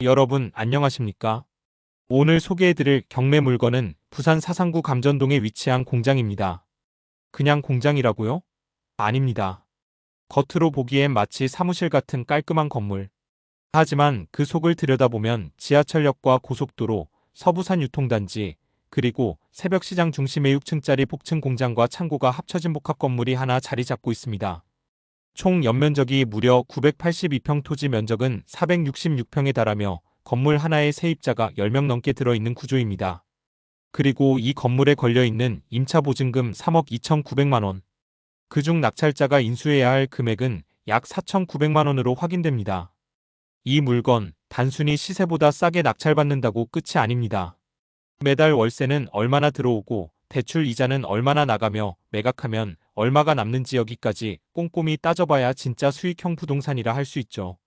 여러분 안녕하십니까? 오늘 소개해드릴 경매 물건은 부산 사상구 감전동에 위치한 공장입니다. 그냥 공장이라고요? 아닙니다. 겉으로 보기엔 마치 사무실 같은 깔끔한 건물. 하지만 그 속을 들여다보면 지하철역과 고속도로, 서부산 유통단지, 그리고 새벽시장 중심의 6층짜리 복층 공장과 창고가 합쳐진 복합 건물이 하나 자리 잡고 있습니다. 총 연면적이 무려 982평, 토지 면적은 466평에 달하며 건물 하나에 세입자가 10명 넘게 들어있는 구조입니다. 그리고 이 건물에 걸려있는 임차 보증금 3억 2,900만 원. 그중 낙찰자가 인수해야 할 금액은 약 4,900만 원으로 확인됩니다. 이 물건 단순히 시세보다 싸게 낙찰받는다고 끝이 아닙니다. 매달 월세는 얼마나 들어오고 대출 이자는 얼마나 나가며 매각하면 얼마가 남는지 여기까지 꼼꼼히 따져봐야 진짜 수익형 부동산이라 할 수 있죠.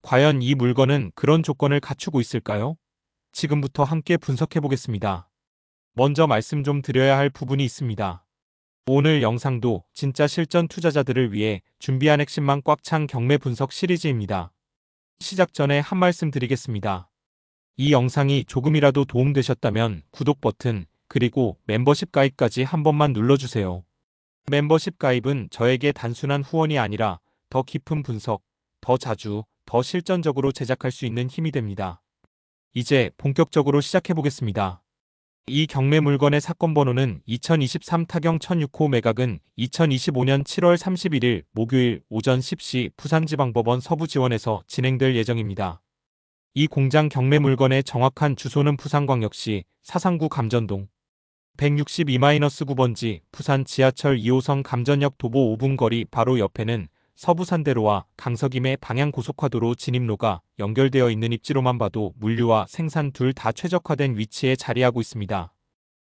과연 이 물건은 그런 조건을 갖추고 있을까요? 지금부터 함께 분석해 보겠습니다. 먼저 말씀 좀 드려야 할 부분이 있습니다. 오늘 영상도 진짜 실전 투자자들을 위해 준비한 핵심만 꽉 찬 경매 분석 시리즈입니다. 시작 전에 한 말씀 드리겠습니다. 이 영상이 조금이라도 도움되셨다면 구독 버튼, 그리고 멤버십 가입까지 한 번만 눌러주세요. 멤버십 가입은 저에게 단순한 후원이 아니라 더 깊은 분석, 더 자주, 더 실전적으로 제작할 수 있는 힘이 됩니다. 이제 본격적으로 시작해보겠습니다. 이 경매 물건의 사건 번호는 2023 타경 1006호, 매각은 2025년 7월 31일 목요일 오전 10시 부산지방법원 서부지원에서 진행될 예정입니다. 이 공장 경매 물건의 정확한 주소는 부산광역시 사상구 감전동 162-9번지 부산 지하철 2호선 감전역 도보 5분 거리, 바로 옆에는 서부산대로와 강서김해 방향 고속화도로 진입로가 연결되어 있는 입지로만 봐도 물류와 생산 둘 다 최적화된 위치에 자리하고 있습니다.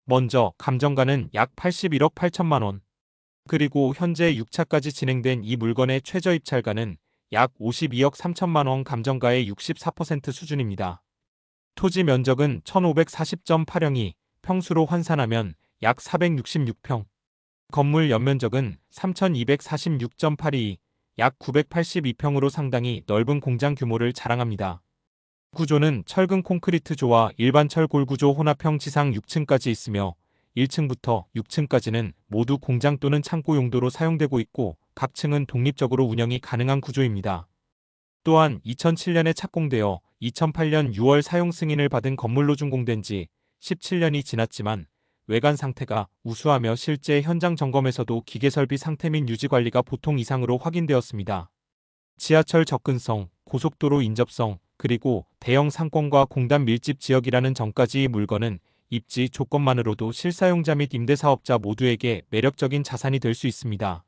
먼저 감정가는 약 81억 8천만 원. 그리고 현재 6차까지 진행된 이 물건의 최저 입찰가는 약 52억 3천만 원, 감정가의 64% 수준입니다. 토지 면적은 1540.8형이 평수로 환산하면 약 466평. 건물 연면적은 3246.82, 약 982평으로 상당히 넓은 공장 규모를 자랑합니다. 구조는 철근 콘크리트 조와 일반 철골 구조 혼합형, 지상 6층까지 있으며 1층부터 6층까지는 모두 공장 또는 창고 용도로 사용되고 있고 각 층은 독립적으로 운영이 가능한 구조입니다. 또한 2007년에 착공되어 2008년 6월 사용 승인을 받은 건물로 준공된 지 17년이 지났지만 외관 상태가 우수하며 실제 현장 점검에서도 기계설비 상태 및 유지관리가 보통 이상으로 확인되었습니다. 지하철 접근성, 고속도로 인접성, 그리고 대형 상권과 공단 밀집 지역이라는 점까지 이 물건은 입지 조건만으로도 실사용자 및 임대사업자 모두에게 매력적인 자산이 될 수 있습니다.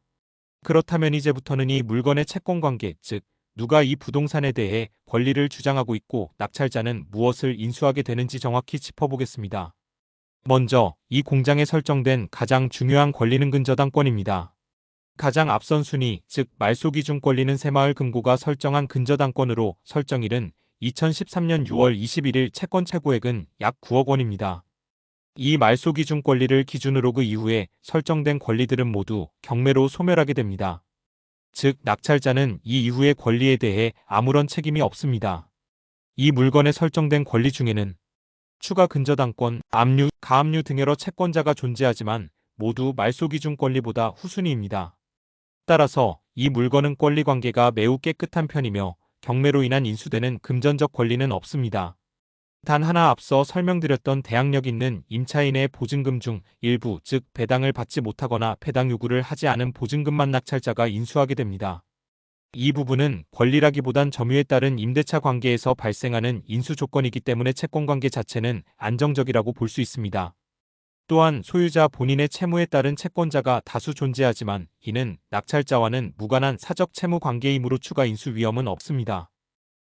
그렇다면 이제부터는 이 물건의 채권관계, 즉 누가 이 부동산에 대해 권리를 주장하고 있고 낙찰자는 무엇을 인수하게 되는지 정확히 짚어보겠습니다. 먼저 이 공장에 설정된 가장 중요한 권리는 근저당권입니다. 가장 앞선 순위, 즉 말소기준 권리는 새마을 금고가 설정한 근저당권으로 설정일은 2013년 6월 21일, 채권 최고액은 약 9억 원입니다. 이 말소기준 권리를 기준으로 그 이후에 설정된 권리들은 모두 경매로 소멸하게 됩니다. 즉 낙찰자는 이 이후의 권리에 대해 아무런 책임이 없습니다. 이 물건에 설정된 권리 중에는 추가 근저당권, 압류, 가압류 등 여러 채권자가 존재하지만 모두 말소기준 권리보다 후순위입니다. 따라서 이 물건은 권리관계가 매우 깨끗한 편이며 경매로 인한 인수되는 금전적 권리는 없습니다. 단 하나, 앞서 설명드렸던 대항력 있는 임차인의 보증금 중 일부, 즉 배당을 받지 못하거나 배당 요구를 하지 않은 보증금만 낙찰자가 인수하게 됩니다. 이 부분은 권리라기보단 점유에 따른 임대차 관계에서 발생하는 인수 조건이기 때문에 채권관계 자체는 안정적이라고 볼 수 있습니다. 또한 소유자 본인의 채무에 따른 채권자가 다수 존재하지만 이는 낙찰자와는 무관한 사적 채무 관계이므로 추가 인수 위험은 없습니다.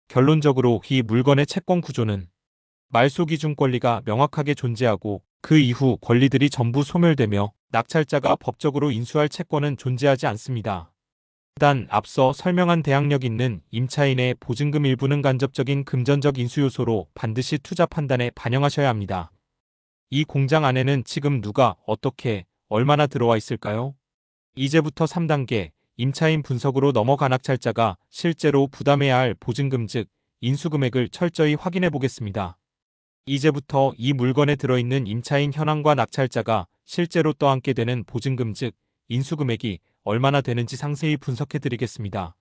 결론적으로 이 물건의 채권 구조는 말소기준 권리가 명확하게 존재하고 그 이후 권리들이 전부 소멸되며 낙찰자가 법적으로 인수할 채권은 존재하지 않습니다. 단 앞서 설명한 대항력 있는 임차인의 보증금 일부는 간접적인 금전적 인수 요소로 반드시 투자 판단에 반영하셔야 합니다. 이 공장 안에는 지금 누가, 어떻게, 얼마나 들어와 있을까요? 이제부터 3단계 임차인 분석으로 넘어가 낙찰자가 실제로 부담해야 할 보증금, 즉 인수금액을 철저히 확인해 보겠습니다. 이제부터 이 물건에 들어있는 임차인 현황과 낙찰자가 실제로 떠안게 되는 보증금 즉 인수금액이 얼마나 되는지 상세히 분석해 드리겠습니다.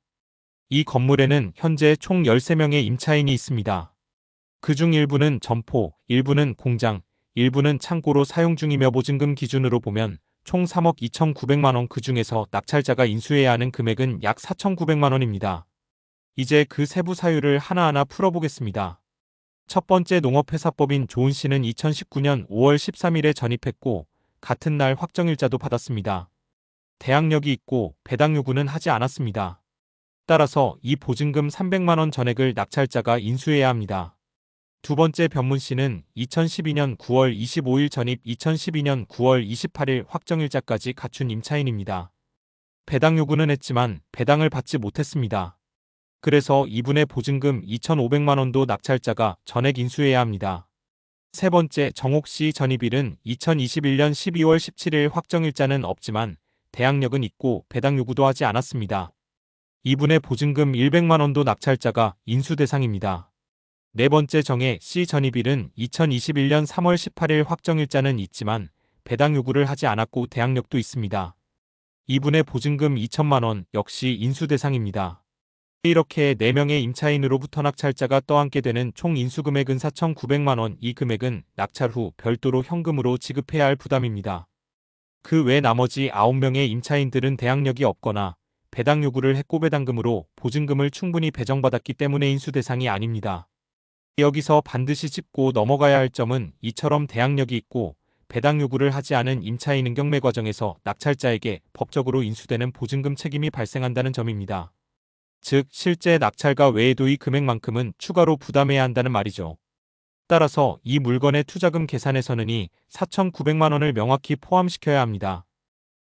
이 건물에는 현재 총 13명의 임차인이 있습니다. 그중 일부는 점포, 일부는 공장, 일부는 창고로 사용 중이며 보증금 기준으로 보면 총 3억 2,900만 원, 그중에서 낙찰자가 인수해야 하는 금액은 약 4,900만 원입니다. 이제 그 세부 사유를 하나하나 풀어보겠습니다. 첫 번째, 농업회사법인 조은씨는 2019년 5월 13일에 전입했고 같은 날 확정일자도 받았습니다. 대항력이 있고 배당 요구는 하지 않았습니다. 따라서 이 보증금 300만 원 전액을 낙찰자가 인수해야 합니다. 두 번째, 변문씨는 2012년 9월 25일 전입, 2012년 9월 28일 확정일자까지 갖춘 임차인입니다. 배당 요구는 했지만 배당을 받지 못했습니다. 그래서 이분의 보증금 2,500만 원도 낙찰자가 전액 인수해야 합니다. 세 번째, 정옥씨 전입일은 2021년 12월 17일, 확정일자는 없지만 대항력은 있고 배당 요구도 하지 않았습니다. 이분의 보증금 100만 원도 낙찰자가 인수 대상입니다. 네 번째, 정혜씨 전입일은 2021년 3월 18일, 확정일자는 있지만 배당 요구를 하지 않았고 대항력도 있습니다. 이분의 보증금 2천만 원 역시 인수 대상입니다. 이렇게 4명의 임차인으로부터 낙찰자가 떠안게 되는 총 인수금액은 4,900만 원, 이 금액은 낙찰 후 별도로 현금으로 지급해야 할 부담입니다. 그 외 나머지 9명의 임차인들은 대항력이 없거나 배당 요구를 했고 배당금으로 보증금을 충분히 배정받았기 때문에 인수 대상이 아닙니다. 여기서 반드시 짚고 넘어가야 할 점은 이처럼 대항력이 있고 배당 요구를 하지 않은 임차인은 경매 과정에서 낙찰자에게 법적으로 인수되는 보증금 책임이 발생한다는 점입니다. 즉 실제 낙찰가 외에도 이 금액만큼은 추가로 부담해야 한다는 말이죠. 따라서 이 물건의 투자금 계산에서는 이 4,900만 원을 명확히 포함시켜야 합니다.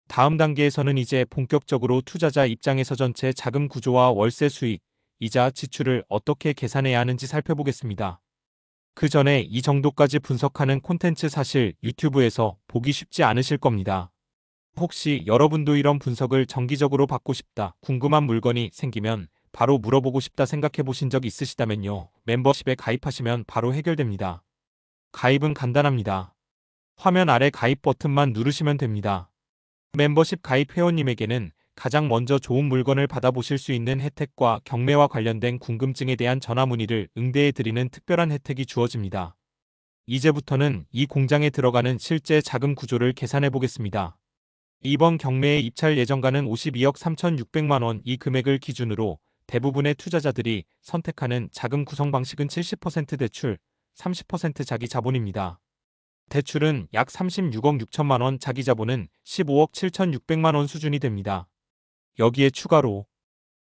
다음 단계에서는 이제 본격적으로 투자자 입장에서 전체 자금 구조와 월세 수익, 이자 지출을 어떻게 계산해야 하는지 살펴보겠습니다. 그 전에 이 정도까지 분석하는 콘텐츠 사실 유튜브에서 보기 쉽지 않으실 겁니다. 혹시 여러분도 이런 분석을 정기적으로 받고 싶다, 궁금한 물건이 생기면 바로 물어보고 싶다 생각해 보신 적 있으시다면요. 멤버십에 가입하시면 바로 해결됩니다. 가입은 간단합니다. 화면 아래 가입 버튼만 누르시면 됩니다. 멤버십 가입 회원님에게는 가장 먼저 좋은 물건을 받아보실 수 있는 혜택과 경매와 관련된 궁금증에 대한 전화 문의를 응대해 드리는 특별한 혜택이 주어집니다. 이제부터는 이 공장에 들어가는 실제 자금 구조를 계산해 보겠습니다. 이번 경매의 입찰 예정가는 52억 3,600만 원, 이 금액을 기준으로 대부분의 투자자들이 선택하는 자금 구성 방식은 70% 대출, 30% 자기 자본입니다. 대출은 약 36억 6천만 원, 자기 자본은 15억 7,600만 원 수준이 됩니다. 여기에 추가로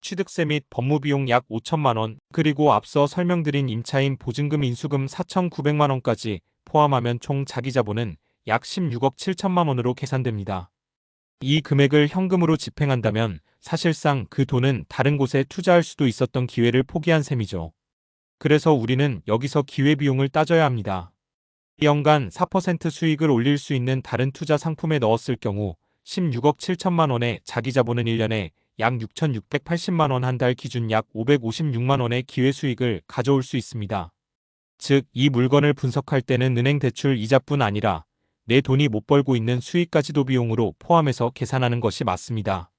취득세 및 법무비용 약 5천만 원, 그리고 앞서 설명드린 임차인 보증금 인수금 4,900만 원까지 포함하면 총 자기 자본은 약 16억 7천만 원으로 계산됩니다. 이 금액을 현금으로 집행한다면 사실상 그 돈은 다른 곳에 투자할 수도 있었던 기회를 포기한 셈이죠. 그래서 우리는 여기서 기회비용을 따져야 합니다. 연간 4% 수익을 올릴 수 있는 다른 투자 상품에 넣었을 경우 16억 7천만 원의 자기 자본은 1년에 약 6,680만 원, 한 달 기준 약 556만 원의 기회 수익을 가져올 수 있습니다. 즉, 이 물건을 분석할 때는 은행 대출 이자뿐 아니라 내 돈이 못 벌고 있는 수익까지도 비용으로 포함해서 계산하는 것이 맞습니다.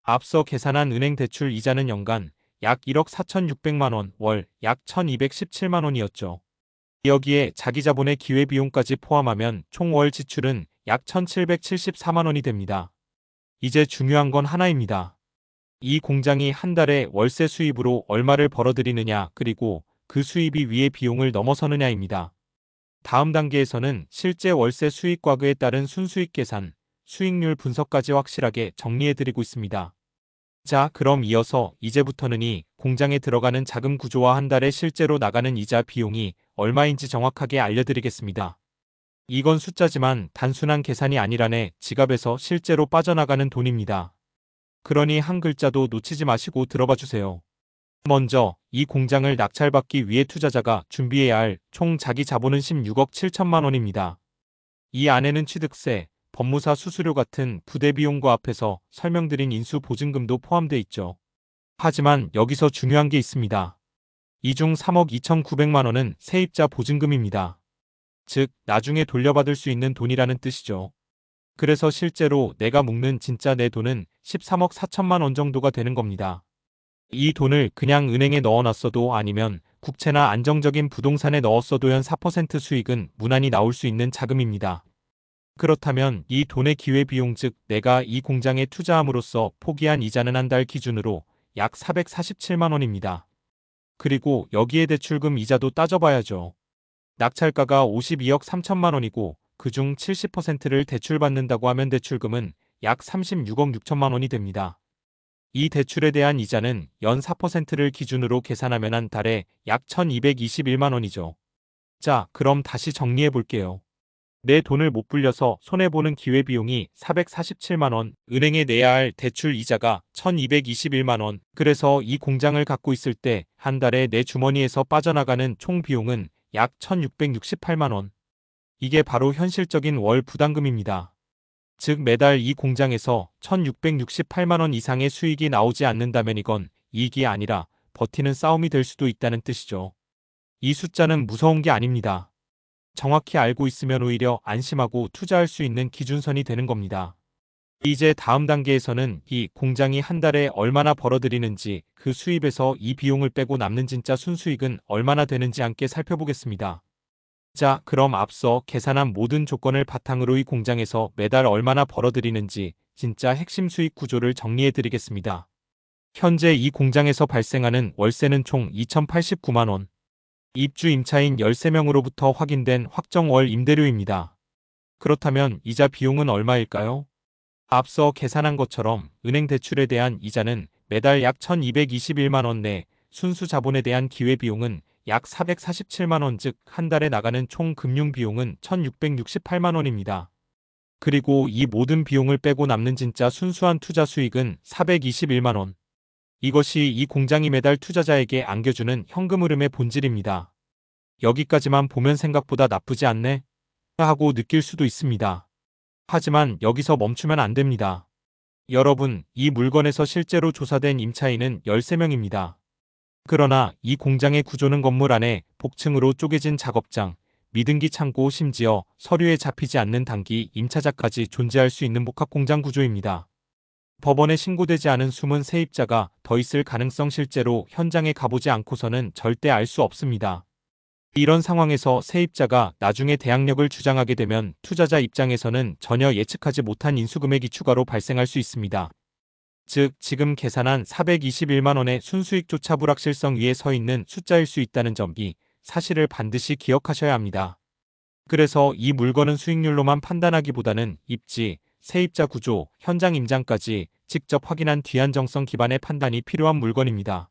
앞서 계산한 은행 대출 이자는 연간 약 1억 4,600만 원, 월 약 1,217만 원이었죠. 여기에 자기 자본의 기회비용까지 포함하면 총 월 지출은 약 1,774만 원이 됩니다. 이제 중요한 건 하나입니다. 이 공장이 한 달에 월세 수입으로 얼마를 벌어들이느냐, 그리고 그 수입이 위의 비용을 넘어서느냐입니다. 다음 단계에서는 실제 월세 수익과 그에 따른 순수익 계산, 수익률 분석까지 확실하게 정리해드리고 있습니다. 자, 그럼 이어서 이제부터는 이 공장에 들어가는 자금 구조와 한 달에 실제로 나가는 이자 비용이 얼마인지 정확하게 알려드리겠습니다. 이건 숫자지만 단순한 계산이 아니라네 지갑에서 실제로 빠져나가는 돈입니다. 그러니 한 글자도 놓치지 마시고 들어봐 주세요. 먼저 이 공장을 낙찰받기 위해 투자자가 준비해야 할 총 자기 자본은 16억 7천만 원입니다. 이 안에는 취득세, 법무사 수수료 같은 부대 비용과 앞에서 설명드린 인수 보증금도 포함돼 있죠. 하지만 여기서 중요한 게 있습니다. 이 중 3억 2,900만 원은 세입자 보증금입니다. 즉, 나중에 돌려받을 수 있는 돈이라는 뜻이죠. 그래서 실제로 내가 묵는 진짜 내 돈은 13억 4천만 원 정도가 되는 겁니다. 이 돈을 그냥 은행에 넣어놨어도 아니면 국채나 안정적인 부동산에 넣었어도 연 4% 수익은 무난히 나올 수 있는 자금입니다. 그렇다면 이 돈의 기회비용 즉 내가 이 공장에 투자함으로써 포기한 이자는 한 달 기준으로 약 447만 원입니다. 그리고 여기에 대출금 이자도 따져봐야죠. 낙찰가가 52억 3천만 원이고 그중 70%를 대출받는다고 하면 대출금은 약 36억 6천만 원이 됩니다. 이 대출에 대한 이자는 연 4%를 기준으로 계산하면 한 달에 약 1,221만 원이죠. 자, 그럼 다시 정리해 볼게요. 내 돈을 못 불려서 손해보는 기회비용이 447만 원, 은행에 내야 할 대출 이자가 1,221만 원, 그래서 이 공장을 갖고 있을 때 한 달에 내 주머니에서 빠져나가는 총 비용은 약 1,668만 원. 이게 바로 현실적인 월 부담금입니다. 즉 매달 이 공장에서 1,668만 원 이상의 수익이 나오지 않는다면 이건 이익이 아니라 버티는 싸움이 될 수도 있다는 뜻이죠. 이 숫자는 무서운 게 아닙니다. 정확히 알고 있으면 오히려 안심하고 투자할 수 있는 기준선이 되는 겁니다. 이제 다음 단계에서는 이 공장이 한 달에 얼마나 벌어들이는지 그 수입에서 이 비용을 빼고 남는 진짜 순수익은 얼마나 되는지 함께 살펴보겠습니다. 자, 그럼 앞서 계산한 모든 조건을 바탕으로 이 공장에서 매달 얼마나 벌어들이는지 진짜 핵심 수익 구조를 정리해 드리겠습니다. 현재 이 공장에서 발생하는 월세는 총 2,089만 원. 입주 임차인 13명으로부터 확인된 확정 월 임대료입니다. 그렇다면 이자 비용은 얼마일까요? 앞서 계산한 것처럼 은행 대출에 대한 이자는 매달 약 1,221만 원 내, 순수 자본에 대한 기회비용은 약 447만 원 즉 한 달에 나가는 총 금융 비용은 1,668만 원입니다. 그리고 이 모든 비용을 빼고 남는 진짜 순수한 투자 수익은 421만 원. 이것이 이 공장이 매달 투자자에게 안겨주는 현금 흐름의 본질입니다. 여기까지만 보면 생각보다 나쁘지 않네? 하고 느낄 수도 있습니다. 하지만 여기서 멈추면 안 됩니다. 여러분, 이 물건에서 실제로 조사된 임차인은 13명입니다. 그러나 이 공장의 구조는 건물 안에 복층으로 쪼개진 작업장, 미등기 창고 심지어 서류에 잡히지 않는 단기 임차자까지 존재할 수 있는 복합공장 구조입니다. 법원에 신고되지 않은 숨은 세입자가 더 있을 가능성 실제로 현장에 가보지 않고서는 절대 알 수 없습니다. 이런 상황에서 세입자가 나중에 대항력을 주장하게 되면 투자자 입장에서는 전혀 예측하지 못한 인수금액이 추가로 발생할 수 있습니다. 즉, 지금 계산한 421만 원의 순수익조차 불확실성 위에 서 있는 숫자일 수 있다는 점이 사실을 반드시 기억하셔야 합니다. 그래서 이 물건은 수익률로만 판단하기보다는 입지, 세입자 구조, 현장 임장까지 직접 확인한 뒤안정성 기반의 판단이 필요한 물건입니다.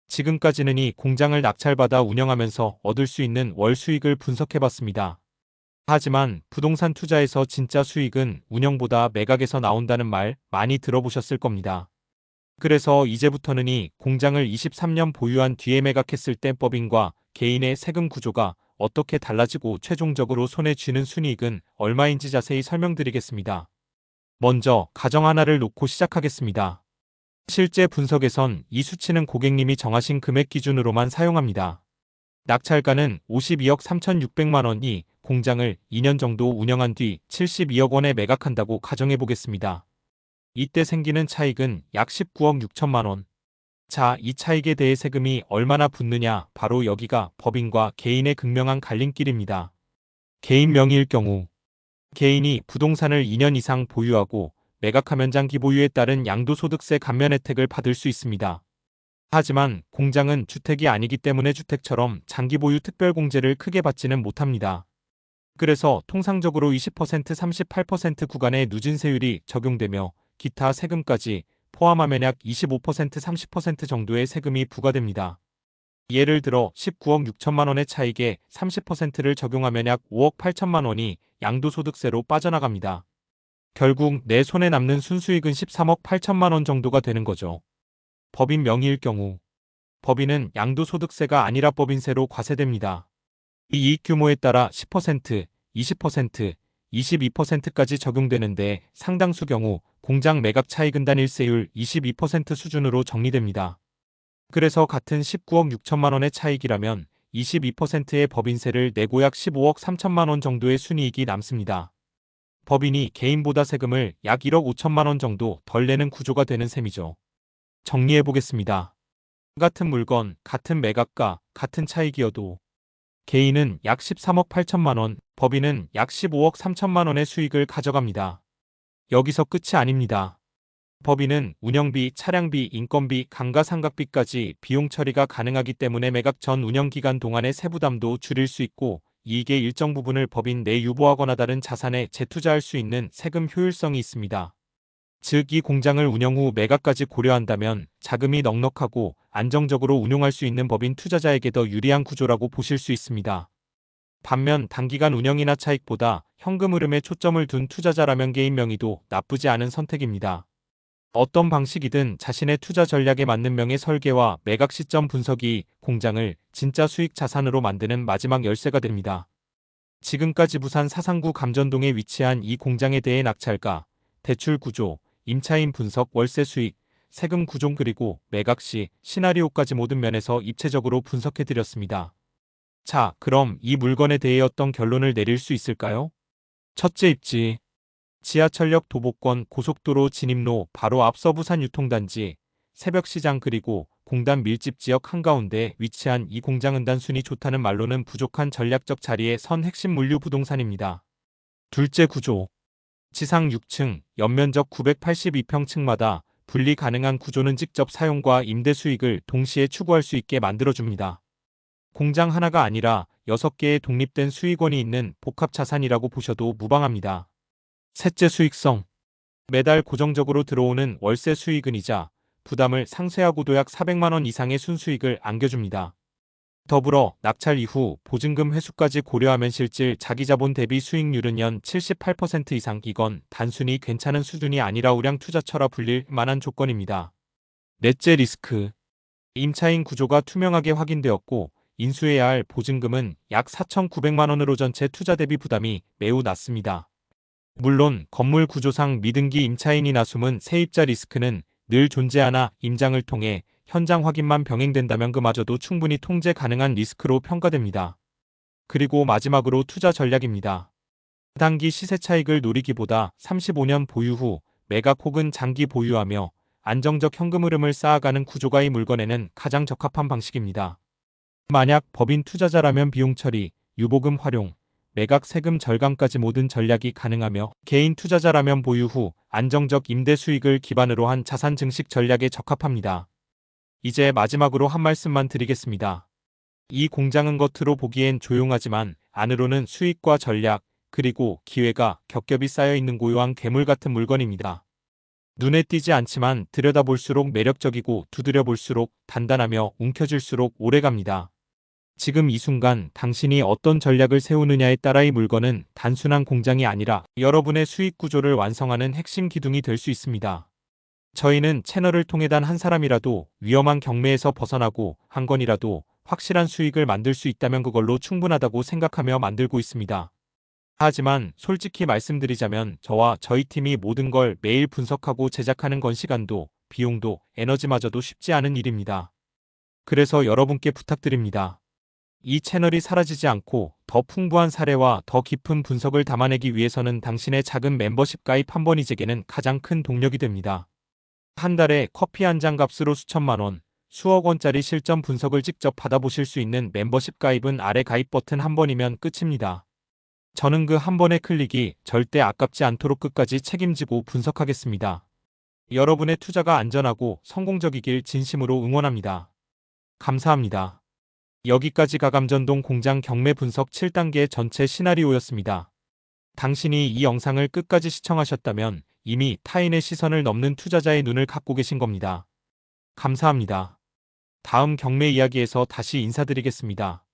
지금까지는 이 공장을 낙찰받아 운영하면서 얻을 수 있는 월 수익을 분석해봤습니다. 하지만 부동산 투자에서 진짜 수익은 운영보다 매각에서 나온다는 말 많이 들어보셨을 겁니다. 그래서 이제부터는 이 공장을 23년 보유한 뒤에 매각했을 때 법인과 개인의 세금 구조가 어떻게 달라지고 최종적으로 손에 쥐는 순이익은 얼마인지 자세히 설명드리겠습니다. 먼저 가정 하나를 놓고 시작하겠습니다. 실제 분석에선 이 수치는 고객님이 정하신 금액 기준으로만 사용합니다. 낙찰가는 52억 3,600만 원이 공장을 2년 정도 운영한 뒤 72억 원에 매각한다고 가정해 보겠습니다. 이때 생기는 차익은 약 19억 6천만 원. 자, 이 차익에 대해 세금이 얼마나 붙느냐, 바로 여기가 법인과 개인의 극명한 갈림길입니다. 개인 명의일 경우 개인이 부동산을 2년 이상 보유하고 매각하면 장기 보유에 따른 양도소득세 감면 혜택을 받을 수 있습니다. 하지만 공장은 주택이 아니기 때문에 주택처럼 장기 보유 특별공제를 크게 받지는 못합니다. 그래서 통상적으로 20% 38% 구간의 누진세율이 적용되며 기타 세금까지 포함하면 약 25% 30% 정도의 세금이 부과됩니다. 예를 들어 19억 6천만 원의 차익에 30%를 적용하면 약 5억 8천만 원이 양도소득세로 빠져나갑니다. 결국 내 손에 남는 순수익은 13억 8천만 원 정도가 되는 거죠. 법인 명의일 경우 법인은 양도소득세가 아니라 법인세로 과세됩니다. 이 이익 규모에 따라 10%, 20%, 22%까지 적용되는데 상당수 경우 공장 매각 차익은 단일세율 22% 수준으로 정리됩니다. 그래서 같은 19억 6천만 원의 차익이라면 22%의 법인세를 내고 약 15억 3천만 원 정도의 순이익이 남습니다. 법인이 개인보다 세금을 약 1억 5천만 원 정도 덜 내는 구조가 되는 셈이죠. 정리해 보겠습니다. 같은 물건, 같은 매각가, 같은 차익이어도 개인은 약 13억 8천만 원, 법인은 약 15억 3천만 원의 수익을 가져갑니다. 여기서 끝이 아닙니다. 법인은 운영비, 차량비, 인건비, 감가상각비까지 비용 처리가 가능하기 때문에 매각 전 운영기간 동안의 세부담도 줄일 수 있고 이익의 일정 부분을 법인 내 유보하거나 다른 자산에 재투자할 수 있는 세금 효율성이 있습니다. 즉, 이 공장을 운영 후 매각까지 고려한다면 자금이 넉넉하고 안정적으로 운용할 수 있는 법인 투자자에게 더 유리한 구조라고 보실 수 있습니다. 반면 단기간 운영이나 차익보다 현금 흐름에 초점을 둔 투자자라면 개인 명의도 나쁘지 않은 선택입니다. 어떤 방식이든 자신의 투자 전략에 맞는 명의 설계와 매각 시점 분석이 공장을 진짜 수익 자산으로 만드는 마지막 열쇠가 됩니다. 지금까지 부산 사상구 감전동에 위치한 이 공장에 대해 낙찰가, 대출 구조, 임차인 분석, 월세 수익, 세금 구종 그리고 매각 시 시나리오까지 모든 면에서 입체적으로 분석해드렸습니다. 자, 그럼 이 물건에 대해 어떤 결론을 내릴 수 있을까요? 첫째, 입지. 지하철역 도보권 고속도로 진입로 바로 앞 서부산 유통단지, 새벽시장 그리고 공단 밀집 지역 한가운데 위치한 이 공장은 단순히 좋다는 말로는 부족한 전략적 자리에 선 핵심 물류 부동산입니다. 둘째, 구조. 지상 6층, 연면적 982평층마다 분리 가능한 구조는 직접 사용과 임대 수익을 동시에 추구할 수 있게 만들어줍니다. 공장 하나가 아니라 6개의 독립된 수익원이 있는 복합 자산이라고 보셔도 무방합니다. 셋째, 수익성. 매달 고정적으로 들어오는 월세 수익은이자 부담을 상쇄하고도 약 400만 원 이상의 순수익을 안겨줍니다. 더불어 낙찰 이후 보증금 회수까지 고려하면 실질 자기자본 대비 수익률은 연 78% 이상. 이건 단순히 괜찮은 수준이 아니라 우량 투자처라 불릴 만한 조건입니다. 넷째, 리스크. 임차인 구조가 투명하게 확인되었고 인수해야 할 보증금은 약 4,900만 원으로 전체 투자 대비 부담이 매우 낮습니다. 물론 건물 구조상 미등기 임차인이나 숨은 세입자 리스크는 늘 존재하나 임장을 통해 현장 확인만 병행된다면 그마저도 충분히 통제 가능한 리스크로 평가됩니다. 그리고 마지막으로 투자 전략입니다. 단기 시세 차익을 노리기보다 35년 보유 후 매각 혹은 장기 보유하며 안정적 현금 흐름을 쌓아가는 구조가 이 물건에는 가장 적합한 방식입니다. 만약 법인 투자자라면 비용 처리, 유보금 활용, 매각 세금 절감까지 모든 전략이 가능하며 개인 투자자라면 보유 후 안정적 임대 수익을 기반으로 한 자산 증식 전략에 적합합니다. 이제 마지막으로 한 말씀만 드리겠습니다. 이 공장은 겉으로 보기엔 조용하지만 안으로는 수익과 전략, 그리고 기회가 겹겹이 쌓여있는 고요한 괴물 같은 물건입니다. 눈에 띄지 않지만 들여다볼수록 매력적이고 두드려볼수록 단단하며 움켜쥘수록 오래갑니다. 지금 이 순간 당신이 어떤 전략을 세우느냐에 따라 이 물건은 단순한 공장이 아니라 여러분의 수익 구조를 완성하는 핵심 기둥이 될 수 있습니다. 저희는 채널을 통해 단 한 사람이라도 위험한 경매에서 벗어나고 한 건이라도 확실한 수익을 만들 수 있다면 그걸로 충분하다고 생각하며 만들고 있습니다. 하지만 솔직히 말씀드리자면 저와 저희 팀이 모든 걸 매일 분석하고 제작하는 건 시간도, 비용도, 에너지마저도 쉽지 않은 일입니다. 그래서 여러분께 부탁드립니다. 이 채널이 사라지지 않고 더 풍부한 사례와 더 깊은 분석을 담아내기 위해서는 당신의 작은 멤버십 가입 한 번이 제게는 가장 큰 동력이 됩니다. 한 달에 커피 한 잔 값으로 수천만 원, 수억 원짜리 실전 분석을 직접 받아보실 수 있는 멤버십 가입은 아래 가입 버튼 한 번이면 끝입니다. 저는 그 한 번의 클릭이 절대 아깝지 않도록 끝까지 책임지고 분석하겠습니다. 여러분의 투자가 안전하고 성공적이길 진심으로 응원합니다. 감사합니다. 여기까지 가감전동 공장 경매 분석 7단계 전체 시나리오였습니다. 당신이 이 영상을 끝까지 시청하셨다면 이미 타인의 시선을 넘는 투자자의 눈을 갖고 계신 겁니다. 감사합니다. 다음 경매 이야기에서 다시 인사드리겠습니다.